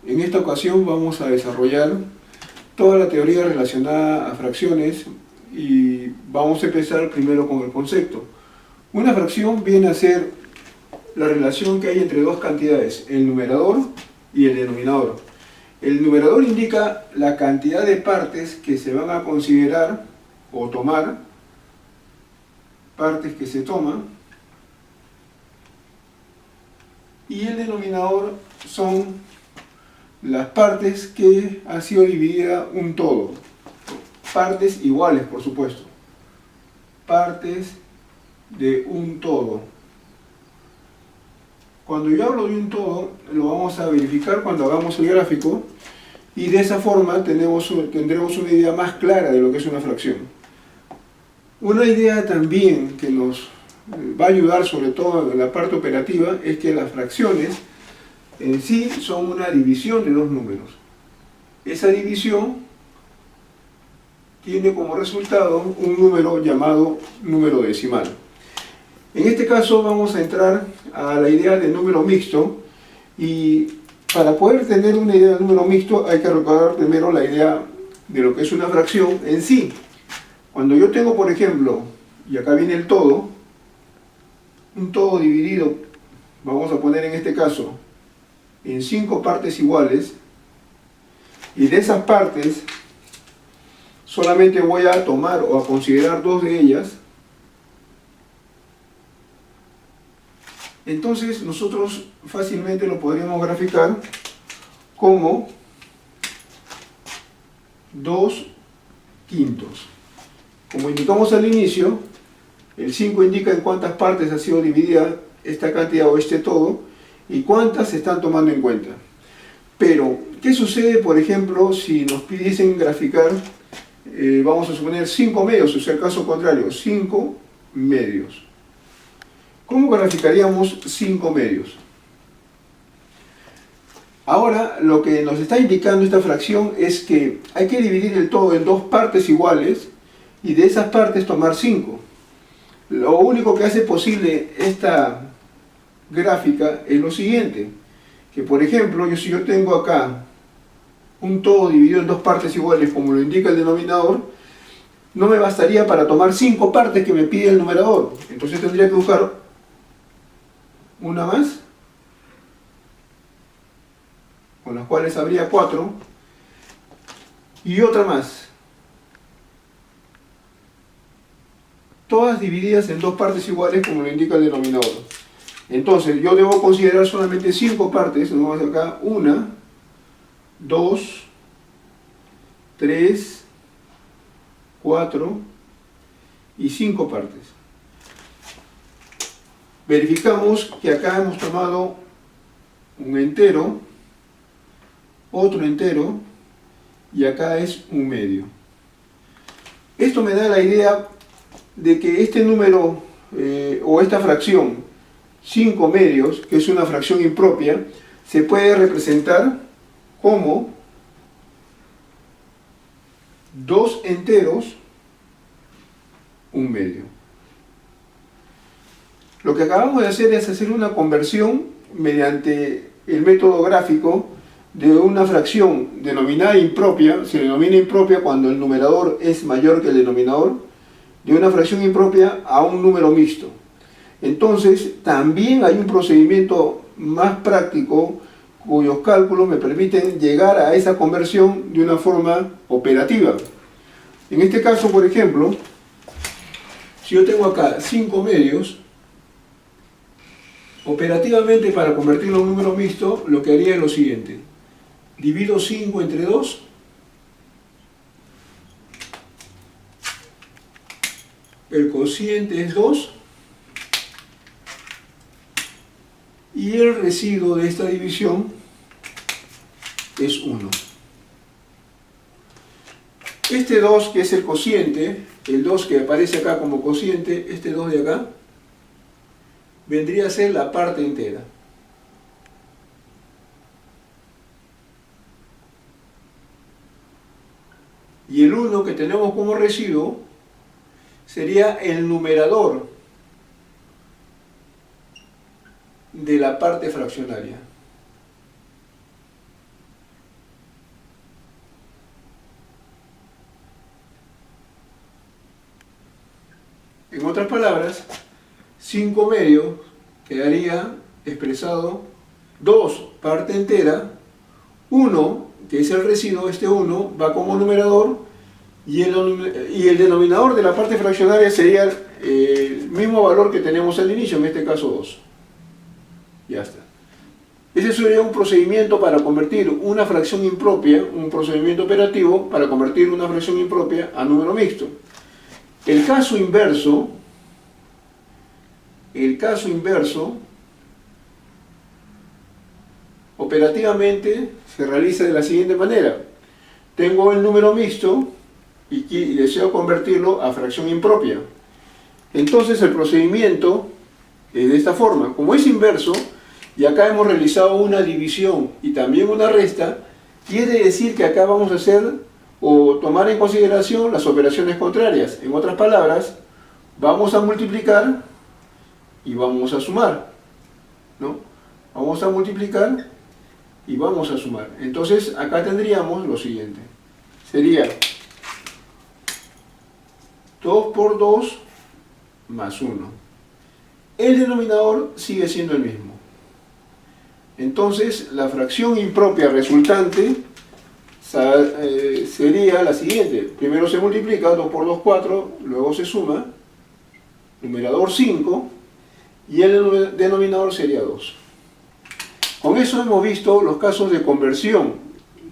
En esta ocasión vamos a desarrollar toda la teoría relacionada a fracciones y vamos a empezar primero con el concepto. Una fracción viene a ser la relación que hay entre dos cantidades, el numerador y el denominador. El numerador indica la cantidad de partes que se van a considerar o tomar, partes que se toman, y el denominador son las partes que ha sido dividida un todo, partes iguales por supuesto, partes de un todo. Cuando yo hablo de un todo, lo vamos a verificar cuando hagamos el gráfico y de esa forma tendremos una idea más clara de lo que es una fracción. Una idea también que nos va a ayudar sobre todo en la parte operativa es que las fracciones en sí son una división de dos números. Esa división tiene como resultado un número llamado número decimal. En este caso vamos a entrar a la idea de número mixto y para poder tener una idea de número mixto hay que recordar primero la idea de lo que es una fracción en sí. Cuando yo tengo, por ejemplo, y acá viene el todo, un todo dividido, vamos a poner en este caso, en 5 partes iguales, y de esas partes solamente voy a tomar o a considerar 2 de ellas, entonces nosotros fácilmente lo podríamos graficar como 2 quintos. Como indicamos al inicio, el 5 indica en cuántas partes ha sido dividida esta cantidad o este todo y cuántas se están tomando en cuenta. Pero, ¿qué sucede, por ejemplo, si nos pidiesen graficar, vamos a suponer 5 medios, o sea, el caso contrario, 5 medios? ¿Cómo graficaríamos 5 medios? Ahora, lo que nos está indicando esta fracción es que hay que dividir el todo en 2 partes iguales y de esas partes tomar 5. Lo único que hace posible esta gráfica es lo siguiente, que por ejemplo, si yo tengo acá un todo dividido en 2 partes iguales como lo indica el denominador, no me bastaría para tomar 5 partes que me pide el numerador. Entonces tendría que buscar una más, con las cuales habría 4, y otra más. Todas divididas en 2 partes iguales como lo indica el denominador. Entonces yo debo considerar solamente 5 partes, nos vamos acá, 1, 2, 3, 4 y 5 partes. Verificamos que acá hemos tomado un entero, otro entero y acá es un medio. Esto me da la idea de que este número o esta fracción 5 medios, que es una fracción impropia, se puede representar como 2 enteros, un medio. Lo que acabamos de hacer es hacer una conversión mediante el método gráfico de una fracción denominada impropia, se denomina impropia cuando el numerador es mayor que el denominador, de una fracción impropia a un número mixto. Entonces, también hay un procedimiento más práctico cuyos cálculos me permiten llegar a esa conversión de una forma operativa. En este caso, por ejemplo, si yo tengo acá 5 medios, operativamente para convertirlo a un número mixto, lo que haría es lo siguiente. Divido 5 entre 2, el cociente es 2, y el residuo de esta división es 1. Este 2 que es el cociente, el 2 que aparece acá como cociente, este 2 de acá, vendría a ser la parte entera. Y el 1 que tenemos como residuo sería el numerador de la parte fraccionaria. En otras palabras, 5 medios quedaría expresado 2 parte entera, 1, que es el residuo, este 1 va como numerador, y el denominador de la parte fraccionaria sería el mismo valor que tenemos al inicio, en este caso 2. Ya está. Ese sería un procedimiento para convertir una fracción impropia, un procedimiento operativo para convertir una fracción impropia a número mixto. El caso inverso, operativamente se realiza de la siguiente manera. Tengo el número mixto y deseo convertirlo a fracción impropia. Entonces el procedimiento es de esta forma. Como es inverso, y acá hemos realizado una división y también una resta, quiere decir que acá vamos a hacer o tomar en consideración las operaciones contrarias. En otras palabras, vamos a multiplicar y vamos a sumar, ¿no? Vamos a multiplicar y vamos a sumar. Entonces acá tendríamos lo siguiente. Sería 2 por 2 más 1. El denominador sigue siendo el mismo. Entonces la fracción impropia resultante sería la siguiente. Primero se multiplica, 2 por 2, 4, luego se suma, numerador 5, y el denominador sería 2. Con eso hemos visto los casos de conversión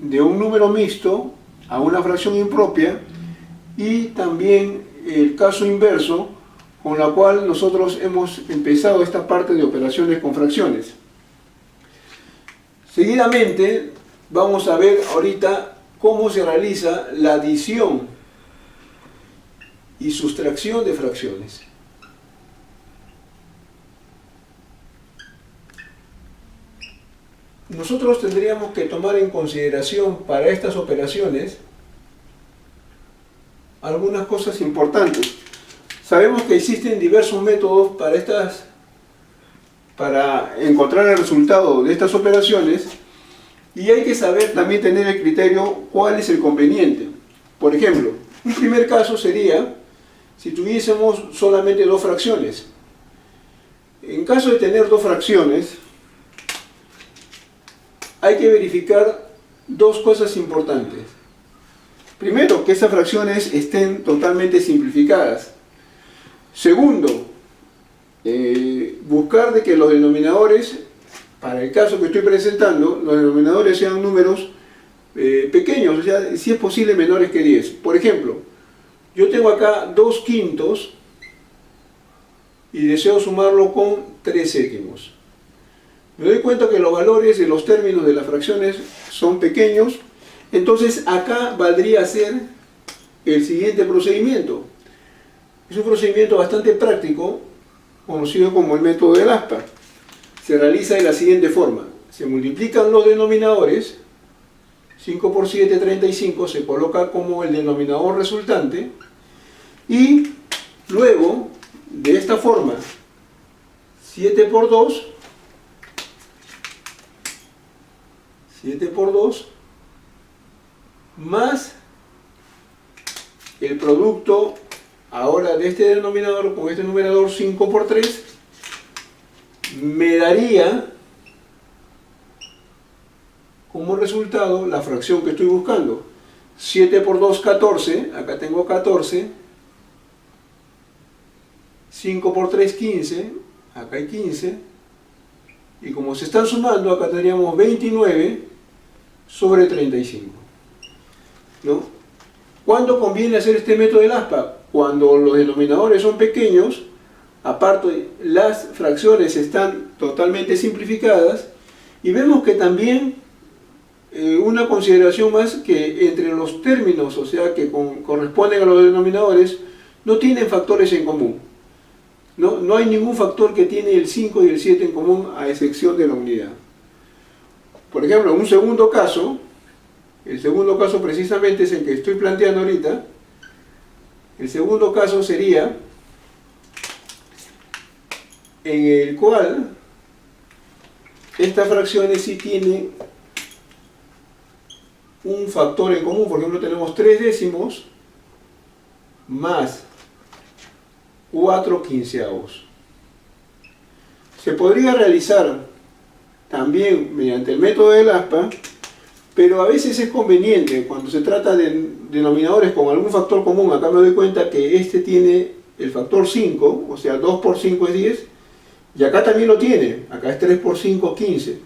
de un número mixto a una fracción impropia, y también el caso inverso, con la cual nosotros hemos empezado esta parte de operaciones con fracciones. Seguidamente vamos a ver ahorita cómo se realiza la adición y sustracción de fracciones. Nosotros tendríamos que tomar en consideración para estas operaciones algunas cosas importantes. Sabemos que existen diversos métodos para encontrar el resultado de estas operaciones, y hay que saber también tener el criterio cuál es el conveniente. Por ejemplo, un primer caso sería si tuviésemos solamente 2 fracciones. En caso de tener 2 fracciones, hay que verificar 2 cosas importantes. Primero, que esas fracciones estén totalmente simplificadas. Segundo, buscar de que los denominadores, para el caso que estoy presentando, los denominadores sean números pequeños, o sea, si es posible menores que 10. Por ejemplo, yo tengo acá 2 quintos y deseo sumarlo con 3 séptimos. Me doy cuenta que los valores de los términos de las fracciones son pequeños, entonces acá valdría hacer el siguiente procedimiento. Es un procedimiento bastante práctico, conocido como el método del aspa. Se realiza de la siguiente forma. Se multiplican los denominadores, 5 por 7, 35, se coloca como el denominador resultante, y luego, de esta forma, 7 por 2, más el producto ahora de este denominador con este numerador, 5 por 3, me daría como resultado la fracción que estoy buscando. 7 por 2, 14, acá tengo 14, 5 por 3, 15, acá hay 15, y como se están sumando, acá tendríamos 29 sobre 35, ¿no? ¿Cuándo conviene hacer este método del aspa? Cuando los denominadores son pequeños, aparte las fracciones están totalmente simplificadas, y vemos que también una consideración más, que entre los términos, o sea que corresponden a los denominadores, no tienen factores en común. No hay ningún factor que tiene el 5 y el 7 en común, a excepción de la unidad. Por ejemplo, un segundo caso, el segundo caso precisamente es el que estoy planteando ahorita. El segundo caso sería en el cual estas fracciones sí tienen un factor en común. Por ejemplo, tenemos 3 décimos más 4/15. Se podría realizar también mediante el método del aspa, pero a veces es conveniente cuando se trata de denominadores con algún factor común. Acá me doy cuenta que este tiene el factor 5, o sea 2 por 5 es 10, y acá también lo tiene, acá es 3 por 5, 15.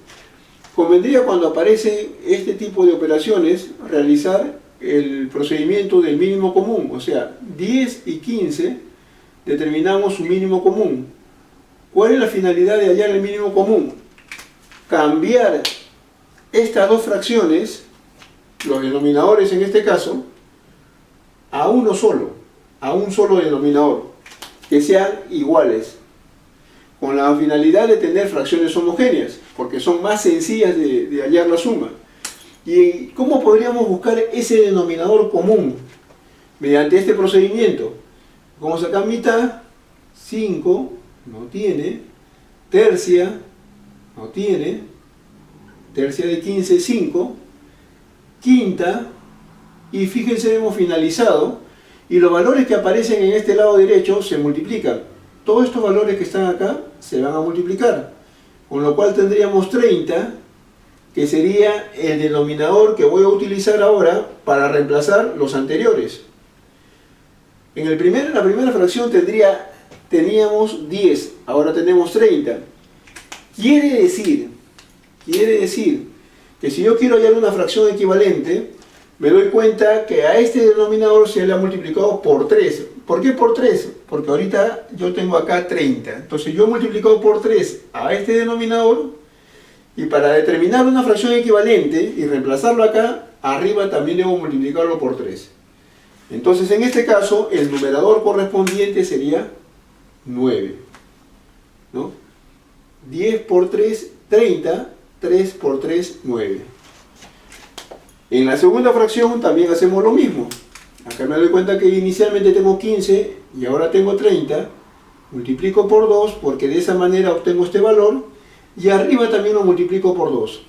Convendría cuando aparece este tipo de operaciones realizar el procedimiento del mínimo común, o sea 10 y 15 determinamos su mínimo común. ¿Cuál es la finalidad de hallar el mínimo común? Cambiar estas dos fracciones, los denominadores en este caso, a uno solo, a un solo denominador, que sean iguales, con la finalidad de tener fracciones homogéneas, porque son más sencillas de hallar la suma. ¿Y cómo podríamos buscar ese denominador común? Mediante este procedimiento. Como acá mitad, 5, no tiene, tercia, no tiene, tercia de 15, 5, quinta, y fíjense, hemos finalizado, y los valores que aparecen en este lado derecho se multiplican. Todos estos valores que están acá se van a multiplicar, con lo cual tendríamos 30, que sería el denominador que voy a utilizar ahora para reemplazar los anteriores. En la primera fracción teníamos 10, ahora tenemos 30. Quiere decir que si yo quiero hallar una fracción equivalente, me doy cuenta que a este denominador se le ha multiplicado por 3. ¿Por qué por 3? Porque ahorita yo tengo acá 30. Entonces yo he multiplicado por 3 a este denominador, y para determinar una fracción equivalente y reemplazarlo acá, arriba también debo multiplicarlo por 3. Entonces en este caso el numerador correspondiente sería 9, ¿no? 10 por 3, 30, 3 por 3, 9. En la segunda fracción también hacemos lo mismo. Acá me doy cuenta que inicialmente tengo 15 y ahora tengo 30. Multiplico por 2 porque de esa manera obtengo este valor, y arriba también lo multiplico por 2,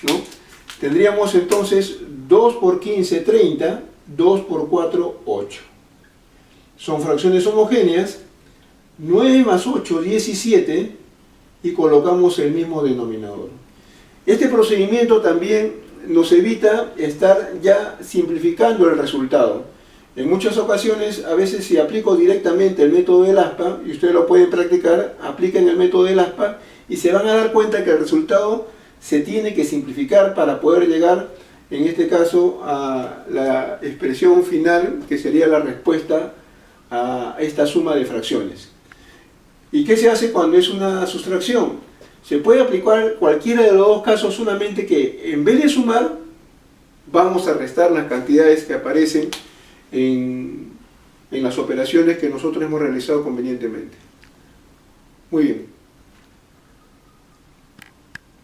¿no? Tendríamos entonces 2 por 15, 30, 2 por 4, 8. Son fracciones homogéneas. 9 más 8, 17, y colocamos el mismo denominador. Este procedimiento también nos evita estar ya simplificando el resultado. En muchas ocasiones, a veces si aplico directamente el método del aspa, y ustedes lo pueden practicar, apliquen el método del aspa y se van a dar cuenta que el resultado se tiene que simplificar para poder llegar, en este caso, a la expresión final, que sería la respuesta a esta suma de fracciones. ¿Y qué se hace cuando es una sustracción? Se puede aplicar cualquiera de los dos casos, solamente que en vez de sumar, vamos a restar las cantidades que aparecen en las operaciones que nosotros hemos realizado convenientemente. Muy bien.